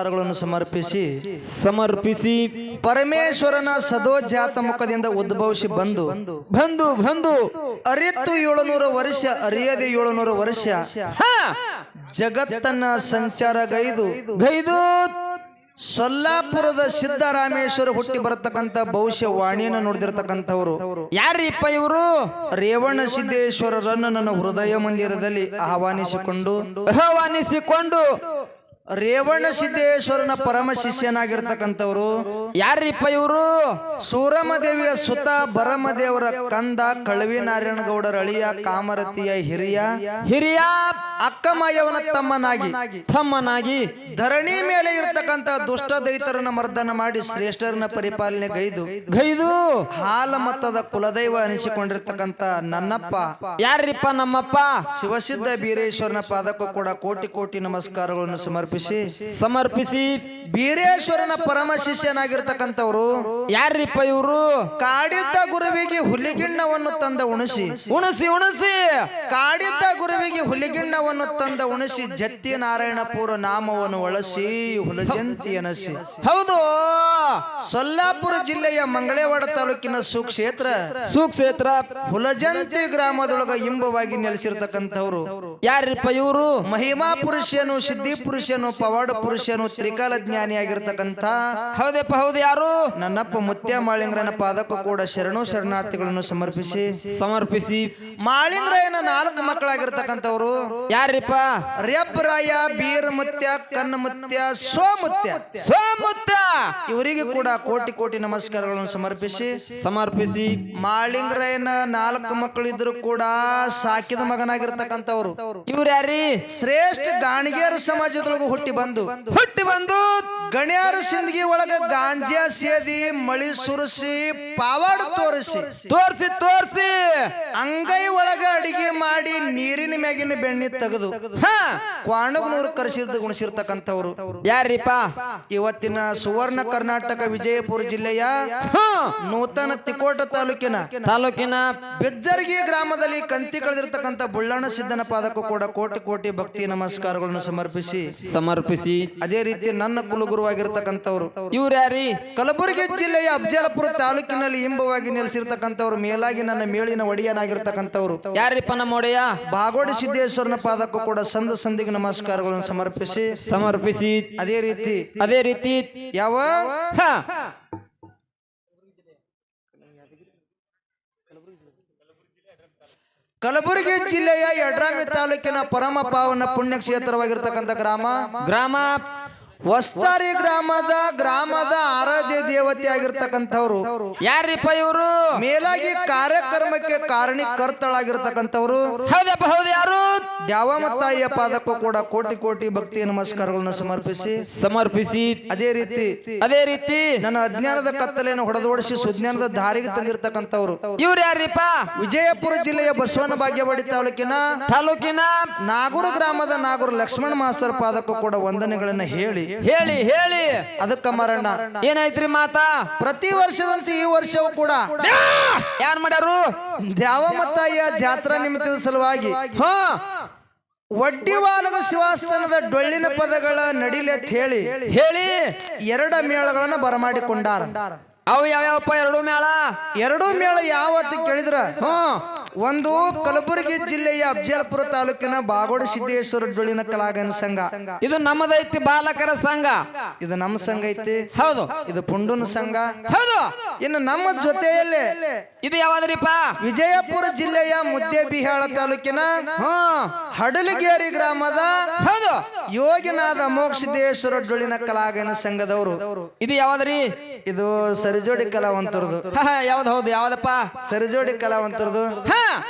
ನಮಸ್ಕಾರಗಳನ್ನು ಸಮರ್ಪಿಸಿ ಪರಮೇಶ್ವರನ ಸದೋಜಾತ ಮುಖದಿಂದ ಉದ್ಭವಿಸಿ ಬಂದು ಅರಿತ್ತು 700 ವರ್ಷ ಅರಿಯದೆ 700 ವರ್ಷ ಜಗತ್ತನ್ನ ಸಂಚಾರಗೈದು ಸೊಲ್ಲಾಪುರದ ಸಿದ್ದರಾಮೇಶ್ವರ ಹುಟ್ಟಿ ಬರತಕ್ಕಂತ ಭವಿಷ್ಯ ವಾಣಿಯನ್ನು ನೋಡಿದಿರತಕ್ಕಂಥವ್ರು ಯಾರಿಪ್ಪ ಇವರು? ರೇವಣ ಸಿದ್ದೇಶ್ವರರನ್ನು ನನ್ನ ಹೃದಯ ಮಂದಿರದಲ್ಲಿ ಆಹ್ವಾನಿಸಿಕೊಂಡು ರೇವಣ ಸಿದ್ದೇಶ್ವರನ ಪರಮ ಶಿಷ್ಯನಾಗಿರ್ತಕ್ಕಂಥವ್ರು ಯಾರಿಪ್ಪ ಇವರು? ಸೂರಮದೇವಿಯ ಸುತ ಬರಮದೇವರ ಕಂದ ಕಳವಿ ನಾರಾಯಣ ಗೌಡರ ಅಳಿಯ ಕಾಮರತಿಯ ಹಿರಿಯ ಅಕ್ಕಮಾಯವನ ತಮ್ಮನಾಗಿ ಧರಣಿ ಮೇಲೆ ಇರ್ತಕ್ಕಂಥ ದುಷ್ಟ ದೈತರನ್ನ ಮರ್ದನ ಮಾಡಿ ಶ್ರೇಷ್ಠರನ್ನ ಪರಿಪಾಲನೆ ಗೈದು ಹಾಲ ಮತ್ತದ ಕುಲದೈವ ಅನಿಸಿಕೊಂಡಿರ್ತಕ್ಕಂಥ ನನ್ನಪ್ಪ ಯಾರಿಪ್ಪ? ನಮ್ಮಪ್ಪ ಶಿವಸಿದ್ಧ ಬೀರೇಶ್ವರನ ಪಾದಕ್ಕೂ ಕೂಡ ಕೋಟಿ ಕೋಟಿ ನಮಸ್ಕಾರಗಳನ್ನು ಸಮರ್ಪಿಸಿ ಬೀರೇಶ್ವರನ ಪರಮ ಶಿಷ್ಯನಾಗಿರ್ತಕ್ಕಂಥವ್ರು ಯಾರಿಪ್ಪ ಇವರು? ಕಾಡಿದ್ದ ಗುರುವಿಗೆ ಹುಲಿಗಿಣ್ಣವನ್ನು ತಂದ ಉಣಿಸಿ ಕಾಡಿದ್ದ ಗುರುವಿಗೆ ಹುಲಿಗಿಣ್ಣವನ್ನು ತಂದ ಉಣಿಸಿ ಜತ್ತಿ ನಾರಾಯಣಪುರ ನಾಮವನ್ನು ಒಳಸಿ ಹುಲಜಂತಿ ಎನಸಿ. ಹೌದು, ಸೊಲ್ಲಾಪುರ ಜಿಲ್ಲೆಯ ಮಂಗಳೇವಾಡ ತಾಲೂಕಿನ ಸುಕ್ಷೇತ್ರ ಹುಲಜಂತಿ ಗ್ರಾಮದೊಳಗ ಇಂಬವಾಗಿ ನೆಲೆಸಿರ್ತಕ್ಕಂಥವ್ರು ಯಾರಿಪ್ಪ ಇವರು? ಮಹಿಮಾ ಪುರುಷನು, ಸಿದ್ಧಿ ಪುರುಷನು, ಪವಾಡ ಪುರುಷನು, ತ್ರಿಕಾಲ ಜ್ಞಾನಿ ಆಗಿರ್ತಕ್ಕಂಥ ಹೌದಪ್ಪ. ಹೌದು, ಯಾರು? ನನ್ನಪ್ಪ ಮುತ್ಯ ಮಾಳಿಂಗ್ರನ ಪಾದಕ್ಕೂ ಕೂಡ ಶರಣಾರ್ಥಿಗಳನ್ನು ಸಮರ್ಪಿಸಿ ಮಾಳಿಂಗ್ರಾಯನ 4 ಮಕ್ಕಳಾಗಿರ್ತಕ್ಕಂಥವ್ರು ಯಾರಿಪ್ಪ? ರೆಪ್ಪರಾಯ, ಬೀರ ಮುತ್ಯ, ಕನ್ನ ಮುತ್ಯ, ಸೋಮುತ್ಯ ಇವರಿಗೆ ಕೂಡ ಕೋಟಿ ಕೋಟಿ ನಮಸ್ಕಾರಗಳನ್ನು ಸಮರ್ಪಿಸಿ ಮಾಳಿಂಗ್ರಾಯನ 4 ಮಕ್ಕಳಿದ್ರು ಕೂಡ ಸಾಕಿದ ಮಗನಾಗಿರ್ತಕ್ಕಂಥವ್ರು ಇವ್ರು ಯಾರಿ? ಶ್ರೇಷ್ಠ ಗಾಣಿಗೇರ ಸಮಾಜದೊಳಗೂ ಹುಟ್ಟಿ ಬಂದು ಗಣ್ಯಾರ ಸಿಂದಗಿ ಒಳಗ ಗಾಂಜಾ ಸೇದಿ ಮಳಿ ಸುರಿಸಿ ಪಾವಾಡ ತೋರಿಸಿ ಅಂಗೈ ಒಳಗ ಅಡಿಗೆ ಮಾಡಿ ನೀರಿನ ಮ್ಯಾಗಿನ ಬೆಣ್ಣೆ ತೆಗೆದು ಕ್ವಾಣಗನೂರು ಗುಣಿಸಿರ್ತಕ್ಕಂಥವ್ರು ಯಾರಿಪ್ಪ? ಇವತ್ತಿನ ಸುವರ್ಣ ಕರ್ನಾಟಕ ವಿಜಯಪುರ ಜಿಲ್ಲೆಯ ನೂತನ ತಿಕೋಟ ತಾಲೂಕಿನ ಬೆಜ್ಜರ್ಗಿ ಗ್ರಾಮದಲ್ಲಿ ಕಂತಿ ಕಳೆದಿರ್ತಕ್ಕಂಥ ಬುಳ್ಳಣ್ಣ ಸಿದ್ದನ ಪಾದಕ್ಕೂ ಕೂಡ ಕೋಟಿ ಕೋಟಿ ಭಕ್ತಿ ನಮಸ್ಕಾರಗಳನ್ನು ಸಮರ್ಪಿಸಿ ಅದೇ ರೀತಿ ನನ್ನ ಕುಲಗುರುವಾಗಿರ್ತಕ್ಕಂಥವ್ರು ಇವ್ರು ಯಾರಿ? ಕಲಬುರಗಿ ಜಿಲ್ಲೆಯ ಅಫಜಲಪುರ ತಾಲೂಕಿನಲ್ಲಿ ಇಂಬವಾಗಿ ನೆಲೆಸಿರ್ತಕ್ಕಂಥವ್ರು ಮೇಲಾಗಿ ನನ್ನ ಮೇಳಿನ ಒಡೆಯನಾಗಿರ್ತಕ್ಕಂಥವ್ರು ಯಾರಿಪ್ಪ? ನಮ್ಮ ಒಡೆಯ ಬಾಗೋಡಿ ಸಿದ್ದೇಶ್ವರನ ಪಾದಕ್ಕೂ ಕೂಡ ಸಂದಿಗೆ ನಮಸ್ಕಾರಗಳನ್ನು ಸಮರ್ಪಿಸಿ ಅದೇ ರೀತಿ ಯಾವ ಕಲಬುರಗಿ ಜಿಲ್ಲೆಯ ಯಡ್ರಾಮಿ ತಾಲೂಕಿನ ಪರಮ ಪಾವನ ಪುಣ್ಯ ಕ್ಷೇತ್ರವಾಗಿರ್ತಕ್ಕಂಥ ಗ್ರಾಮ ವಸ್ತಾರಿ ಗ್ರಾಮದ ಆರಾಧ್ಯ ದೇವತೆ ಆಗಿರ್ತಕ್ಕಂಥವ್ರು ಯಾರಿಪ್ಪ ಇವರು? ಮೇಲಾಗಿ ಕಾರ್ಯಕ್ರಮಕ್ಕೆ ಕಾರಣೀಕರ್ತಳಾಗಿರ್ತಕ್ಕಂಥವ್ರು ಹೌದಪ್ಪ. ಹೌದು, ಯಾರು? ದ್ಯಾವಮತ್ತಾಯಿಯ ಪಾದಕ್ಕೂ ಕೂಡ ಕೋಟಿ ಕೋಟಿ ಭಕ್ತಿ ನಮಸ್ಕಾರಗಳನ್ನು ಸಮರ್ಪಿಸಿ ಅದೇ ರೀತಿ ನನ್ನ ಅಜ್ಞಾನದ ಕತ್ತಲೆಯನ್ನು ಹೊಡೆದೋಡಿಸಿ ಸುಜ್ಞಾನದ ದಾರಿಗೆ ತಂದಿರ್ತಕ್ಕಂಥವ್ರು ಇವ್ರು ಯಾರಿಪ್ಪ? ವಿಜಯಪುರ ಜಿಲ್ಲೆಯ ಬಸವನ ಬಾಗೇವಾಡಿ ತಾಲೂಕಿನ ನಾಗೂರು ಗ್ರಾಮದ ನಾಗೂರು ಲಕ್ಷ್ಮಣ ಮಾಸ್ತರ್ ಪಾದಕ್ಕೂ ಕೂಡ ವಂದನೆಗಳನ್ನ ಹೇಳಿ ಅದಕ್ಕ ಮರಣ ಏನಾಯ್ತ್ರಿ ಮಾತಾ? ಪ್ರತಿ ವರ್ಷದಂತೆ ಈ ವರ್ಷವೂ ಕೂಡ ಯಾರು ಮಾಡ್ಯಾರು? ದ್ಯಾವಮತ್ತಾಯಿಯ ಜಾತ್ರಾ ನಿಮಿತ್ತದ ಸಲುವಾಗಿ ಒಡ್ಡಿವಾಲದ ಶಿವಾಸ್ಥಾನದ ಡೊಳ್ಳಿನ ಪದಗಳ ನಡಿಲೆ ಅಂತ ಹೇಳಿ 2 ಮೇಳಗಳನ್ನ ಬರಮಾಡಿಕೊಂಡಾರ. ಅವು ಯಾವ್ಯಾವಪ್ಪ? 2 ಮೇಳ ಯಾವತ್ತು ಕೇಳಿದ್ರ ಒಂದು ಕಲಬುರಗಿ ಜಿಲ್ಲೆಯ ಅಫಜಲಪುರ ತಾಲೂಕಿನ ಬಾಗೋಡಿ ಸಿದ್ದೇಶ್ವರ ಡೊಳ್ಳಿನ ಕಲಾಗಾಯನ ಸಂಘ, ಇದು ನಮ್ಮದೈತಿ ಬಾಲಕರ ಸಂಘ, ಇದು ನಮ್ಮ ಸಂಘ ಐತಿ. ಹೌದು, ಇದು ಪುಂಡುನ ಸಂಘ. ಹೌದು. ಇನ್ನು ನಮ್ಮ ಜೊತೆಯಲ್ಲೇ ಇದು ಯಾವ್ದ್ರಿಪ್ಪ? ವಿಜಯಪುರ ಜಿಲ್ಲೆಯ ಮುದ್ದೇಬಿಹಾಳ ತಾಲೂಕಿನ ಹಡಲಗೇರಿ ಗ್ರಾಮದ ಯೋಗಿನಾಥ ಮೋಕ್ಷಿದ್ದೇಶ್ವರ ಡೊಳ್ಳಿನ ಕಲಾಗಾಯನ ಸಂಘದವರು. ಇದು ಯಾವ್ದ್ರಿ? ಇದು ಸರಿಜೋಡಿ ಕಲಾವಂತರದು. ಯಾವ್ದು? ಹೌದು, ಯಾವ್ದಪ್ಪ? ಸರಿಜೋಡಿ ಕಲಾವಂತರದು.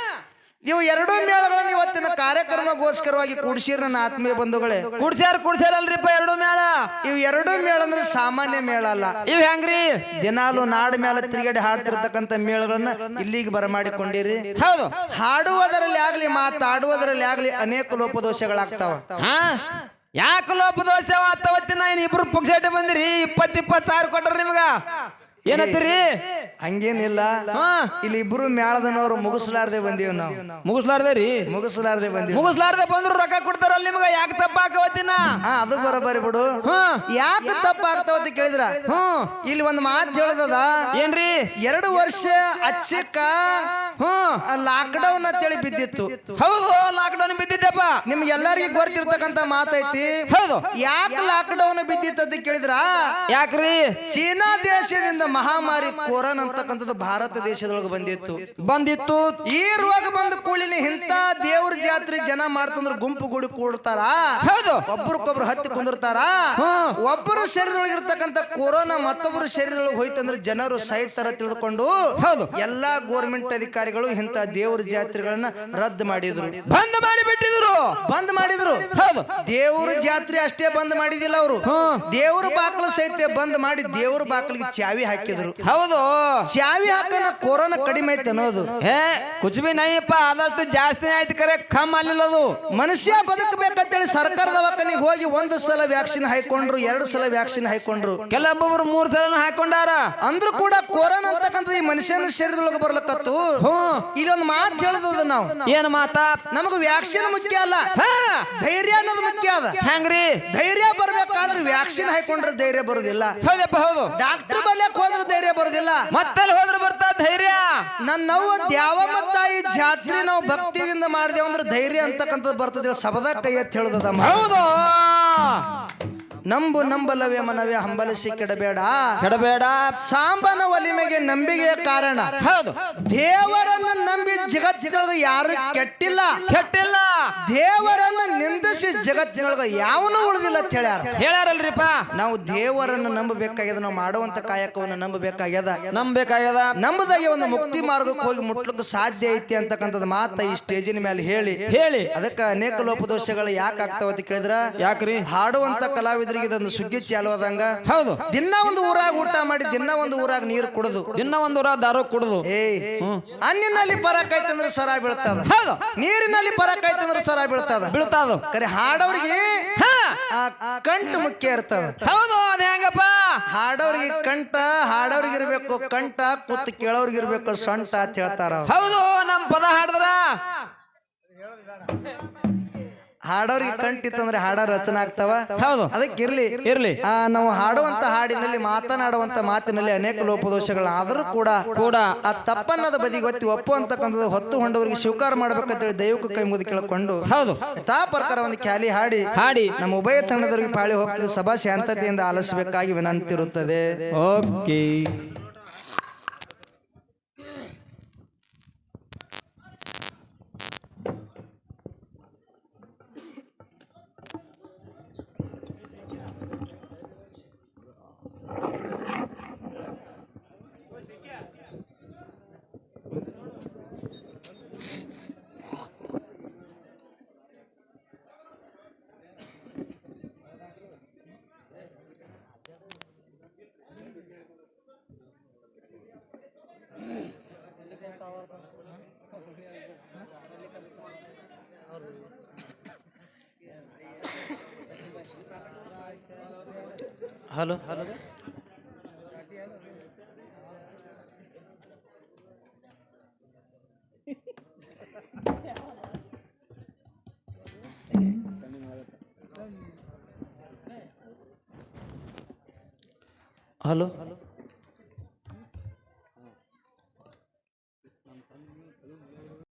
ನೀವು 2 ಮೇಳಗಳನ್ನು ಇವತ್ತಿನ ಕಾರ್ಯಕ್ರಮಗೋಸ್ಕರವಾಗಿ ಕೂಡಿಸಿರ ನನ್ನ ಆತ್ಮೀಯ ಬಂಧುಗಳೇ. ಕೂಡ್ಸ್ಯಾರಲ್ರಿಪ್ಪ 2 ಮೇಳ. ಇವ್ 2 ಮೇಳ ಅಂದ್ರೆ ಸಾಮಾನ್ಯ ಮೇಳ ಅಲ್ಲ. ಇವ್ ಹೆಂಗ್ರಿ? ದಿನಾಲು ನಾಡ ಮೇಲೆ ತಿರುಗಾಡಿ ಹಾಡ್ತಿರ್ತಕ್ಕಂಥ ಮೇಳಗಳನ್ನ ಇಲ್ಲಿಗೆ ಬರಮಾಡಿಕೊಂಡಿರಿ. ಹೌದು. ಹಾಡುವುದರಲ್ಲಿ ಆಗ್ಲಿ ಮಾತಾಡುವುದರಲ್ಲಿ ಆಗ್ಲಿ ಅನೇಕ ಲೋಪದೋಷಗಳಾಗ್ತಾವ. ಯಾಕೆ ಲೋಪದೋಷ ಆಗ್ತಾವತ್ತಿನ? ಇಬ್ರು ಪುಕ್ಷೇಟೆ ಬಂದಿರಿ, 20,000 ಕೊಟ್ರ ನಿಮ್ಗ. ಏನತ್ತೀರಿ ಹಂಗೇನಿಲ್ಲ ಹಾ ಇಲ್ಲಿ ಇಬ್ರು ಮ್ಯಾಳದನವ್ರು ಮುಗಿಸ್ಲಾರ್ದೆ ಬಂದೀವಿ ನಾವು ಮುಗಿಸ್ಲಾರ್ದೆ ರೀ ಮುಗಿಸ್ಲಾರ್ದೆ ಬಂದೀವಿ ಮುಗಿಸ್ಲಾರ್ದೆ ಬಂದ್ರು ರೊಕ್ಕ ಕೊಡ್ತಾರಲ್ಲ ನಿಮ್ಗ ಯಾಕೆ ತಪ್ಪಾಕವತ್ತಿನ ಅದು ಬರೋಬರಿ ಬಿಡು ಹ್ಮ್ ಯಾಕೆ ತಪ್ಪಾಗ್ತಾವತ್ತ ಕೇಳಿದ್ರ ಹ್ಮ್ ಇಲ್ಲಿ ಒಂದು ಮಾತು ಹೇಳದದ ಏನ್ರಿ 2 ವರ್ಷ ಅಚ್ಚಕ್ಕ ಹ್ಮ್ ಲಾಕ್ಡೌನ್ ಅಂತೇಳಿ ಬಿದ್ದಿತ್ತು ಹೌದು ಲಾಕ್ಡೌನ್ ಬಿದ್ದಿದ್ದಪ್ಪ ನಿಮ್ಗೆ ಎಲ್ಲರಿಗೂ ಗೊತ್ತಿರ್ತಕ್ಕಂತ ಮಾತೈತಿ ಹೌದು ಯಾಕೆ ಲಾಕ್ಡೌನ್ ಬಿದ್ದಿತ್ತು ಅಂತ ಕೇಳಿದ್ರ ಯಾಕ್ರಿ ಚೀನಾ ದೇಶದಿಂದ ಮಹಾಮಾರಿ ಕೊರೋನಾ ಅಂತಕ್ಕಂಥದ್ದು ಭಾರತ ದೇಶದೊಳಗೆ ಬಂದಿತ್ತು ಈ ರೋಗ ಬಂದ ಕೂಡಲೇ ಇಂತ ದೇವ್ರ ಜಾತ್ರೆ ಜನ ಮಾಡ್ತಂದ್ರ ಗುಂಪು ಗೂಡಿ ಕೂಡ್ತಾರ ಹೌದು ಒಬ್ರಕೊಬ್ರು ಹತ್ತಿ ಕುಂದಿರ್ತಾರ ಒಬ್ಬರು ಶರೀರದೊಳಗೆ ಇರ್ತಕ್ಕಂಥ ಕೊರೋನಾ ಮತ್ತೊಬ್ಬರು ಶರೀರದೊಳಗೆ ಹೋಯ್ತಂದ್ರೆ ಜನರು ಸಾಯ್ತಾರ ತಿಳಿದುಕೊಂಡು ಹೌದು ಎಲ್ಲಾ ಗೋರ್ಮೆಂಟ್ ಅಧಿಕಾರಿಗಳು ಇಂತ ದೇವ್ರ ಜಾತ್ರೆಗಳನ್ನ ರದ್ದು ಮಾಡಿದ್ರು ಬಂದ್ ಮಾಡಿದ್ರು ಹೌದು ದೇವ್ರ ಜಾತ್ರೆ ಅಷ್ಟೇ ಬಂದ್ ಮಾಡಿದಿಲ್ಲ ಅವರು ದೇವ್ರ ಬಾಕ್ಲು ಸಹಿತ ಬಂದ್ ಮಾಡಿ ದೇವ್ರ ಬಾಕ್ಲಿಗೆ ಚಾವಿ ಹಾಕಿದ್ರು ಹೌದು ಚಾವಿ ಹಾಕನ ಕೊರೋನಾ ಕಡಿಮೆ ಐತೆ ಅನ್ನೋದು ಏ ಕುಚ್ ಬಿ ನೈಯಪ್ಪ ಆದಷ್ಟು ಜಾಸ್ತಿ ಆಯ್ತು ಕರೆ ಕಮ್ ಅಲ್ಲಿಲ್ಲ ಅದು ಮನುಷ್ಯ ಬದುಕಬೇಕಂತೇಳಿ ಸರ್ಕಾರ ದವಾಖಾನಿಗೆ ಹೋಗಿ 1 ಸಲ ವ್ಯಾಕ್ಸಿನ್ ಹಾಕೊಂಡ್ರು 2 ಸಲ ವ್ಯಾಕ್ಸಿನ್ ಹಾಕೊಂಡ್ರು ಕೆಲವೊಬ್ಬರು 3 ಸಲ ಹಾಕೊಂಡಾರ ಅಂದ್ರೂ ಕೂಡ ಕೊರೋನಾ ಅಂತಕ್ಕಂಥದ್ದು ಈ ಮನುಷ್ಯನ ಶರೀರದೊಳಗೆ ಬರ್ಲಕತ್ತು ಇಲ್ಲೊಂದು ಮಾತು ಹೇಳದ ನಾವು ಏನ್ ಮಾತಾ ನಮಗ ವ್ಯಾಕ್ಸಿನ್ ಮುಖ್ಯ ಅಲ್ಲ ಧೈರ್ಯ ಅನ್ನೋದು ಮುಖ್ಯ ಅದ ಹೆಂಗ್ರಿ ಧೈರ್ಯ ಬರ್ಬೇಕಾದ್ರೆ ವ್ಯಾಕ್ಸಿನ್ ಹಾಕೊಂಡ್ರೆ ಧೈರ್ಯ ಬರುದಿಲ್ಲ ಹೌದಪ್ಪ ಹೌದು ಡಾಕ್ಟರ್ ಬಲ್ಯಕ್ ಹೋದ್ರೆ ಧೈರ್ಯ ಬರುದಿಲ್ಲ ಮತ್ತೆಲ್ಲಿ ಹೋದ್ರೆ ಬರ್ತಾ ಧೈರ್ಯ ನನ್ನವ್ವ ದ್ಯಾವಮ್ಮ ತಾಯಿ ಜಾತ್ರೆ ನಾವು ಭಕ್ತಿಯಿಂದ ಮಾಡಿದೆವು ಅಂದ್ರೆ ಧೈರ್ಯ ಅಂತಕ್ಕಂಥದ್ದು ಬರ್ತದೆ ಸಬದ ಕೈ ಎತ್ತಿ ಹೇಳುದಮ್ಮ ಹೌದು ನಂಬಲವೇ ಮನವೇ ಹಂಬಲಿಸಿ ಕೆಡಬೇಡ ಸಾಂಬನ ಒಲಿಮೆಗೆ ನಂಬಿಕೆಯ ಕಾರಣ ಹೌದು ದೇವರನ್ನ ನಂಬಿ ಜಗತ್ತಿನೊಳಗೆ ಯಾರು ಕೆಟ್ಟಿಲ್ಲ ದೇವರನ್ನ ನಿಂದಿಸಿ ಜಗತ್ತಿನೊಳಗೆ ಯಾವನು ಉಳಿದಿಲ್ಲ ಅಂತ ಹೇಳ್ಯಾರಲ್ರಿಪ್ಪ ನಾವು ದೇವರನ್ನ ನಂಬಬೇಕಾಗ್ಯದ ನಾವು ಮಾಡುವಂತ ಕಾಯಕವನ್ನ ನಂಬಬೇಕಾಗ್ಯದ ನಂಬದಾಗೆ ಒಂದು ಮುಕ್ತಿ ಮಾರ್ಗಕ್ಕೆ ಹೋಗಿ ಮುಟ್ಲಕ್ಕೆ ಸಾಧ್ಯ ಐತಿ ಅಂತಕ್ಕಂಥದ್ದು ಮಾತ ಈ ಸ್ಟೇಜಿನ ಮೇಲೆ ಹೇಳಿ ಅದಕ್ಕೆ ಅನೇಕ ಲೋಪದೋಷಗಳು ಯಾಕೆ ಆಗ್ತಾವ ಅಂತ ಕೇಳಿದ್ರ ಯಾಕ್ರಿ ಹಾಡುವಂತ ಕಲಾವಿದರಿಗೆ ಇದೊಂದು ಸುಗ್ಗಿ ಚಾಲು ಆದಂಗ ಹೌದು ದಿನ ಒಂದು ಊರಾಗ ಊಟ ಮಾಡಿ ದಿನ ಒಂದು ಊರಾಗ ನೀರು ಕುಡಿದು ದಿನ ಒಂದು ಊರಾಗ ದಾರು ಕುಡಿದು ಅನ್ನಿನಲ್ಲಿ ಪರಕಾಯ್ತಂದ್ರೆ ಸರ ಬೀಳ್ತದ ನೀರಿನಲ್ಲಿ ಪರಕಾಯ್ತಂದ್ರೆ ಸರ ಬೀಳ್ತದ ಕರೆ ಹಾಡೋರಿಗೆ ಕಂಠ ಮುಖ್ಯ ಇರ್ತದ ಹೌದು ಅದ ಹೆಂಗಪ್ಪ ಹಾಡೋರಿಗೆ ಕಂಠ ಹಾಡೋರಿಗೆ ಇರ್ಬೇಕು ಕಂಠ ಕೂತ್ ಕೇಳೋರ್ಗೆ ಇರ್ಬೇಕು ಸೊಂಟ ಅಂತ ಹೇಳ್ತಾರ ಹೌದು ನಮ್ ಪದ ಹಾಡಿದ್ರ ಹಾಡೋರಿಗೆ ಕಂಟಿತ್ತಂದ್ರೆ ಹಾಡ ರಚನೆ ಆಗ್ತಾವ ಹೌದು ಅದಕ್ಕೆ ಇರ್ಲಿ ನಾವು ಹಾಡುವಂತ ಹಾಡಿನಲ್ಲಿ ಮಾತನಾಡುವಂತ ಮಾತಿನಲ್ಲಿ ಅನೇಕ ಲೋಪದೋಷಗಳು ಆದರೂ ಕೂಡ ಆ ತಪ್ಪನ್ನದ ಬದಿಗೆ ಒಪ್ಪು ಅಂತಕ್ಕಂಥದ್ದು ಹೊತ್ತು ಹೊಂಡವರಿಗೆ ಸ್ವೀಕಾರ ಮಾಡ್ಬೇಕಂತೇಳಿ ದೈವಕ್ಕೆ ಕೈ ಮುಗಿ ಕೇಳಿಕೊಂಡು ಹೌದು ಯಥಾ ಪ್ರಕಾರ ಒಂದು ಖ್ಯಾಲಿ ಹಾಡಿ ನಮ್ಮ ಉಭಯ ತಂಡದವರಿಗೆ ಪಾಳಿ ಹೋಗ್ತದೆ ಸಭಾ ಶಾಂತತೆಯಿಂದ ಆಲಿಸಬೇಕಾಗಿ ವಿನಂತಿ ಇರುತ್ತದೆ. Okay hello hello